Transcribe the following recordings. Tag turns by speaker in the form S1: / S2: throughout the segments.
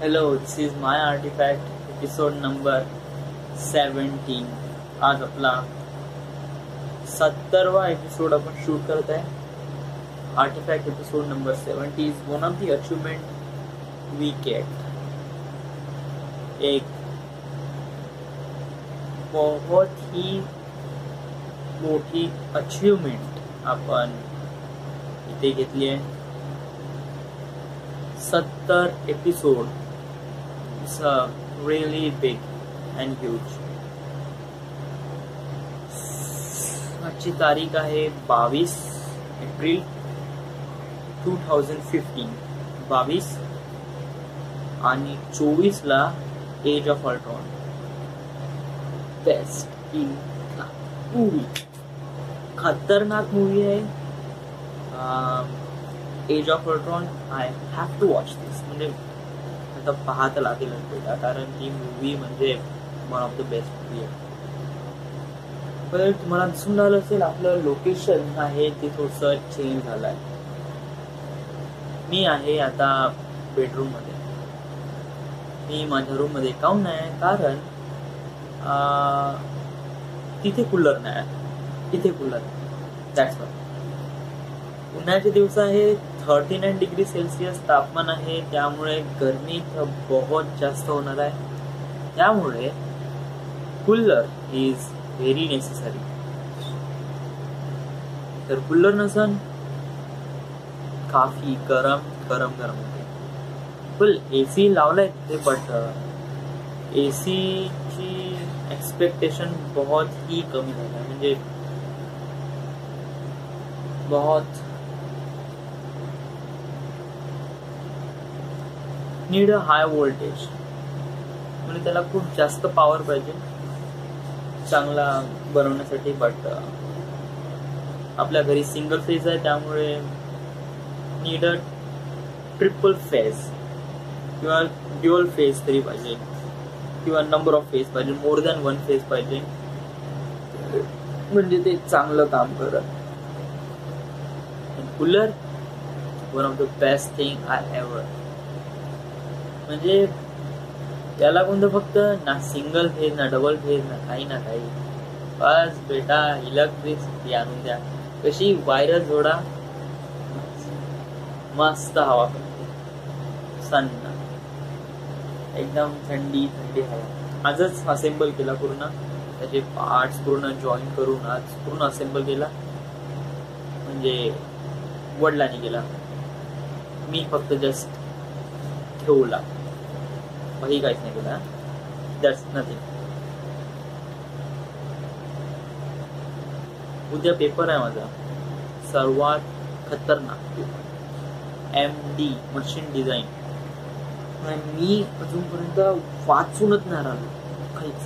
S1: Hello, this is my artifact episode number 17. आज आपला 70वा episode आपण शूट करत आहे. Artifact episode number 70 is one of the achievement we get. एक बहुत ही मोठी अचीवमेंट आपण इथे घेतली आहे. 70 episode. It's really big and huge. आजची तारीख आहे 22 एप्रिल 2015. 22 आणि 24 ला age of Ultron best in movie. खतरनाक मूवी आहे age of Ultron. I have to watch this. म्हणजे पाहता लागेल बेटा, कारण ही मूवी म्हणजे one of the best movie आहे. पण तुम्हाला दिसून राहिलं असेल आपलं लोकेशन आहे ते थोडंसं चेंज झालं आहे. मी आहे आता बेडरूम मध्ये. मी माझ्या रूम मध्ये काऊन नाही, कारण तिथे कूलर नाही, इथे कूलर नाही. That's why. उन्हाळ्याचे दिवस आहे, 39 डिग्री सेल्सिअस तापमान आहे, त्यामुळे गरमी बहुत जास्त होणार आहे. त्यामुळे कूलर इज व्हेरी नेसेसरी. तर कूलर नसन काफी गरम होते. फुल एसी लावलाय तिथे, बट एसी ची एक्सपेक्टेशन बहुत ही कमी झाली आहे. म्हणजे बहुत नीड अ हाय वोल्टेज. म्हणजे त्याला खूप जास्त पॉवर पाहिजे चांगला बनवण्यासाठी. बट आपल्या घरी सिंगल फेज आहे, त्यामुळे नीड अ ट्रिपल फेज किंवा ड्युअल फेज तरी पाहिजे, किंवा नंबर ऑफ फेज पाहिजे, मोर दॅन वन फेज पाहिजे, म्हणजे ते चांगलं काम करत. Cooler one of the best thing I ever. म्हणजे त्याला कोणतं फक्त ना सिंगल फेज ना डबल फेज ना काही. बस बेटा इलेक्ट्रिसिटी आणून द्या. कशी वायर जोडा, मस्त हवा करते, सन्न एकदम थंडी हवा. आजच असेंबल केला पूर्ण, त्याचे पार्ट्स पूर्ण जॉईन करून आज पूर्ण असेंबल केला. म्हणजे वडिलांनी केला, मी फक्त जस्ट ठेवला, काही काहीच नाही केला. That's nothing. उद्या पेपर आहे माझा, सर्वात खतरनाक पेपर, MD मशीन डिझाईन. मी अजूनपर्यंत वाचूनच नाही राहिलो काहीच.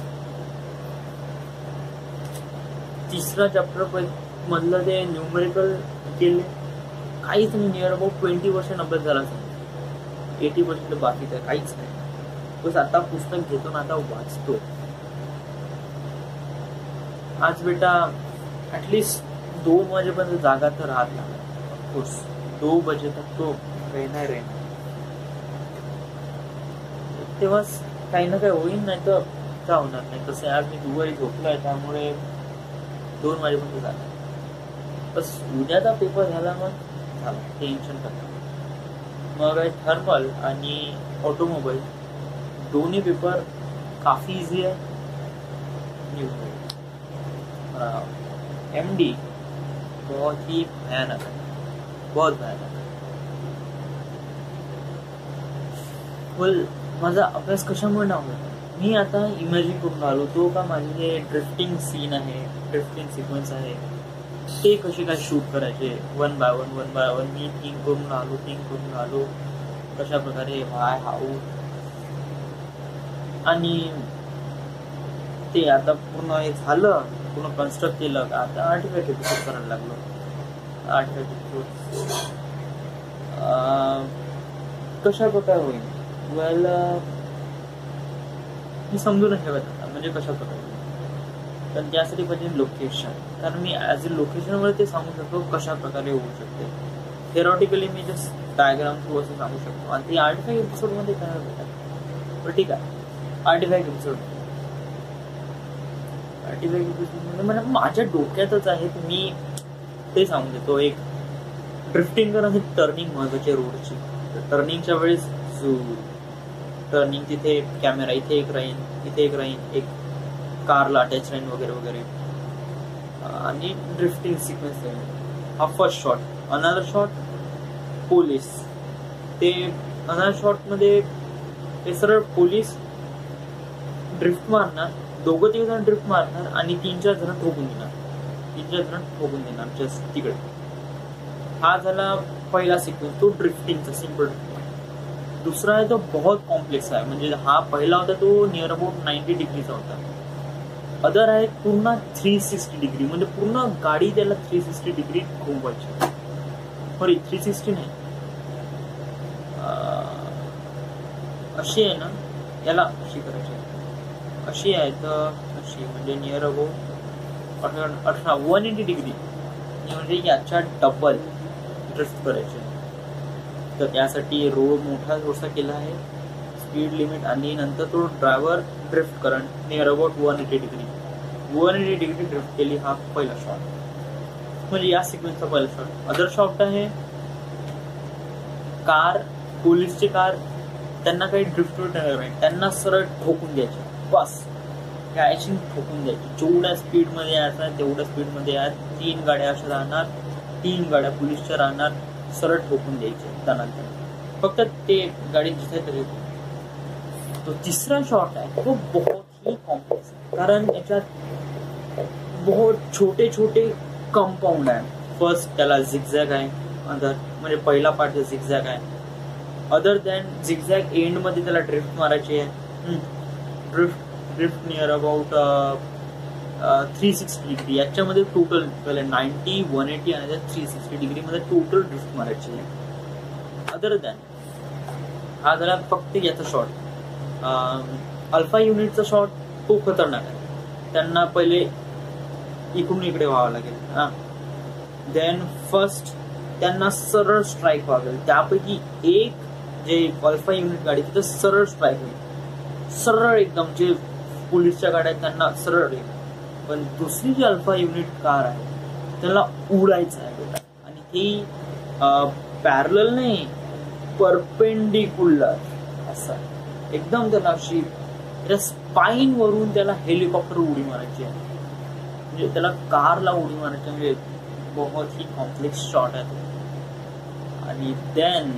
S1: तिसरा चॅप्टर मधलं ते न्यूमेरिकल केले, काहीच नाही. नियर अबाउट 20% अभ्यास झाला असेल, 80% बाकीच आहे, काहीच नाही. बस आता पुस्तक घेतो ना, आता वाचतो. आज बेटा ऍटलिस्ट 2 वाजेपर्यंत जागा तर राहत नाही. ऑफकोर्स 2 बजे तक तो रहना. तेव्हाच काही ना काही होईल, नाही तर का होणार नाही. तसे आज मी दुपारी झोपलोय, त्यामुळे 2 वाजेपर्यंत जागा. बस उद्याचा पेपर झाला, मग झाला, टेन्शन करता. मग थर्मल आणि ऑटोमोबाईल दोन्ही पेपर काफी इजी आहे. MD बहुत ही भयानक है, बहुत भयानक है. फुल माझा अभ्यास कशामुळे ना होता. मी आता इमॅजिन करून आलो तो का माझे जे ड्रिफ्टिंग सीन आहे, ड्रिफ्टिंग सिक्वेन्स आहे, ते कसे काय शूट करायचे one by one. Me think करून आलो कशा प्रकारे व्हाय हाऊ. आणि ते आता पूर्ण हे झालं, पूर्ण कन्स्ट्रक्ट केलं का आता आर्टिफॅक्ट एपिसोड करायला लागलो. आर्टिफॅक्ट एपिसोड कशा प्रकारे होईल, वेल मी समजून ठेवत आता, म्हणजे कशा प्रकारे. तर त्यासाठी पाहिजे लोकेशन, कारण मी ॲज अ लोकेशनवर ते सांगू शकतो कशा प्रकारे होऊ शकते. थेरॉटिकली मी जस्ट डायग्राम थ्रू असं सांगू शकतो. आणि ती आर्टिफॅक्ट एपिसोडमध्ये काय होतं पण ठीक आहे. 35 एपिसोड म्हणजे माझ्या डोक्यातच आहे. तुम्ही ते सांगून देतो. एक ड्रिफ्टिंग करणं, टर्निंग महत्वाची रोडची. टर्निंगच्या वेळेस टर्निंग तिथे कॅमेरा इथे एक राहीन, इथे एक राहीन, एक कारला अटॅच राहीन वगैरे वगैरे. आणि ड्रिफ्टिंग सिक्वेन्स हा first shot. Another shot police. ते अनदर शॉट मध्ये ते सरळ पोलीस ड्रिफ्ट मारणार, दोघं तिघ जण ड्रिफ्ट मारणार आणि 3-4 जण ठोकून देणार जस्ट तिकडे. हा झाला पहिला सिक्वेन्स, तो ड्रिफ्टिंगचा सिम्पल. दुसरा आहे तो बहुत कॉम्प्लेक्स आहे. म्हणजे हा पहिला होता तो नियर अबाउट 90 डिग्रीचा होता. अदर आहे पूर्ण 360 डिग्री, म्हणजे पूर्ण गाडी त्याला 360 डिग्री घुमवायची. सॉरी 360 नाही, अशी आहे ना, याला अशी करायची, अशी आहे तर अशी, म्हणजे नियर अबाउट 180 डिग्री, म्हणजे याच्या डबल ड्रिफ्ट करायचे. तर त्यासाठी रोड मोठा थोडासा केला आहे, स्पीड लिमिट, आणि नंतर तो driver drift current near about 180 degree drift केली. हा पहिला शॉट, म्हणजे या सिक्वेन्सचा पहिला शॉट. अदर शॉट आहे कार, पोलीसची कार, त्यांना काही ड्रिफ्ट नाही, त्यांना सरळ ठोकून द्यायचे. बस घ्यायची, ठोकून द्यायची. जेवढ्या स्पीड मध्ये यायचं तेवढ्या स्पीड मध्ये यात 3 गाड्या अशा राहणार, 3 गाड्या पोलीसच्या राहणार, सरळ ठोकून द्यायचे त्यानंतर. फक्त ते गाडी जिथे तरी. तो तिसरा शॉट आहे तो बहुत ही कॉम्प्लेक्स आहे, कारण याच्यात बहुत छोटे छोटे कंपाऊंड आहे. फर्स्ट त्याला झिगझॅग आहे, अदर म्हणजे पहिला पार्ट झिगझॅग आहे. अदर दॅन झिगझॅग एंड मध्ये त्याला ड्रिफ्ट मारायची आहे. Drift near about 360 degree. याच्यामध्ये टोटल 90, 180 आणि 360 डिग्री मध्ये टोटल ड्रिफ्ट मारायची आहे. अदर दॅन हा झाला फक्त याचा शॉट. अल्फा युनिटचा शॉट तो खतरनाक आहे. त्यांना पहिले इकडून इकडे व्हावं लागेल. देन फर्स्ट त्यांना सरळ स्ट्राईक व्हावं लागेल. त्यापैकी एक जे अल्फा युनिट गाडी तिथं सरळ स्ट्राईक होईल, सरळ एकदम. जे पोलीसच्या गाड्या आहेत त्यांना सरळ होईल, पण दुसरी जी अल्फा युनिट कार आहे त्याला उडायचं आहे बेटा. आणि ती पॅरलल नाही, परपेंडिक्युलर असं एकदम. त्याला अशी स्पाईन वरून त्याला हेलिकॉप्टर उडी मारायची आहे, म्हणजे त्याला कारला उडी मारायची. म्हणजे बहुत ही कॉम्प्लेक्स शॉट आहे तो. आणि देन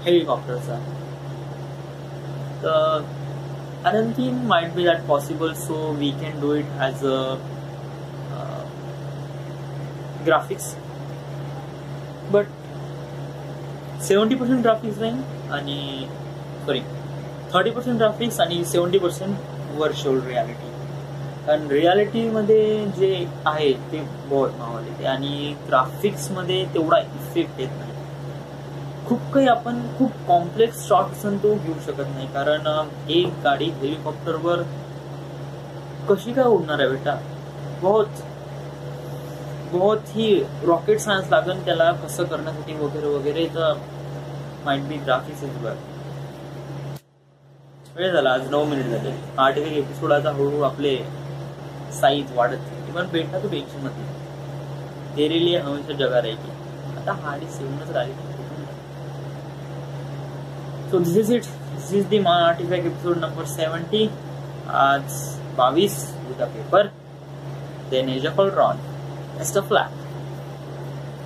S1: हेलिकॉप्टरचा तर I don't think might be that possible, so we can do it as a graphics, but 70% graphics राहील आणि 30% ग्राफिक्स आणि 70% व्हर्च्युअल रियालिटी. कारण रियालिटी मध्ये जे आहे ते बहुत माहोल येते आणि ग्राफिक्स मध्ये तेवढा इफेक्ट येत नाही. खूप काही आपण खूप कॉम्प्लेक्स शॉट असून तो घेऊ शकत नाही, कारण एक गाडी हेलिकॉप्टरवर कशी काय उडणार आहे बेटा. बहुत ही रॉकेट सायन्स लागेल त्याला कसं करण्यासाठी वगैरे वगैरे. तर माइट बी ग्राफिक्स इज वर. वेळ झाला, आज 9 मिनिट झाले. 8वे एपिसोड आता हळूहळू आपले साईज वाढत. पण बेटा तू टेन्शन मध्ये, तेरे लिए हमेशा जगा रहेगी. आता हाडी सेवूनच राहिली. So this is it. This is the Artifact episode number 70. आज 22 with a paper. Then Age of Ultron. Best of luck.